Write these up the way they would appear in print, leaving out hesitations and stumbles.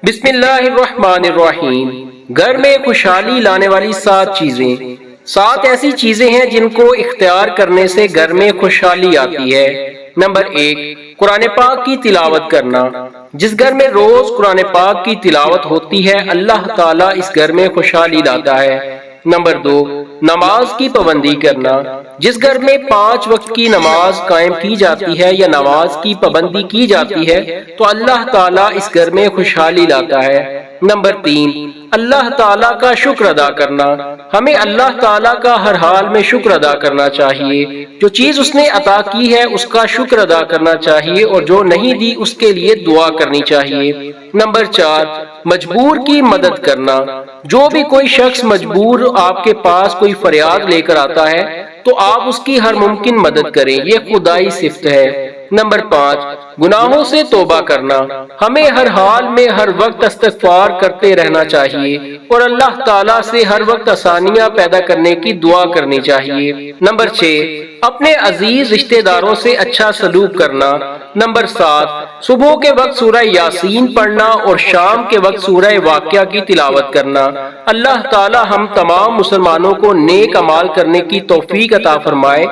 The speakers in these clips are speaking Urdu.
بسم اللہ الرحمن الرحیم۔ گھر میں خوشحالی لانے والی 7 چیزیں۔ 7 ایسی چیزیں ہیں جن کو اختیار کرنے سے گھر میں خوشحالی آتی ہے۔ نمبر 1، قرآن پاک کی تلاوت کرنا۔ جس گھر میں روز قرآن پاک کی تلاوت ہوتی ہے اللہ تعالیٰ اس گھر میں خوشحالی لاتا ہے۔ نمبر 2، نماز کی پابندی کرنا۔ جس گھر میں 5 وقت کی نماز قائم کی جاتی ہے یا نماز کی پابندی کی جاتی ہے تو اللہ تعالیٰ اس گھر میں خوشحالی لاتا ہے۔ نمبر 3، اللہ تعالیٰ کا شکر ادا کرنا۔ ہمیں اللہ تعالیٰ کا ہر حال میں شکر ادا کرنا چاہیے۔ جو چیز اس نے عطا کی ہے اس کا شکر ادا کرنا چاہیے اور جو نہیں دی اس کے لیے دعا کرنی چاہیے۔ نمبر 4، مجبور کی مدد کرنا۔ جو بھی کوئی شخص مجبور آپ کے پاس کوئی فریاد لے کر آتا ہے تو آپ اس کی ہر ممکن مدد کریں، یہ خدائی صفت ہے۔ نمبر 5، گناہوں سے توبہ کرنا۔ ہمیں ہر حال میں ہر وقت استغفار کرتے رہنا چاہیے اور اللہ تعالیٰ سے ہر وقت آسانیاں پیدا کرنے کی دعا کرنی چاہیے۔ نمبر 6، اپنے عزیز رشتہ داروں سے اچھا سلوک کرنا۔ نمبر 7، صبح کے وقت سورہ یاسین پڑھنا اور شام کے وقت سورہ واقعہ کی تلاوت کرنا۔ اللہ تعالیٰ ہم تمام مسلمانوں کو نیک اعمال کرنے کی توفیق عطا فرمائے،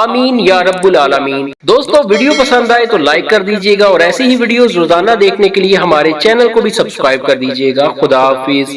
آمین یا رب العالمین۔ دوستو ویڈیو پسند آئے تو لائک کر دیجیے گا اور ایسی ہی ویڈیوز روزانہ دیکھنے کے لیے ہمارے چینل کو بھی سبسکرائب کر دیجیے گا۔ خدا حافظ۔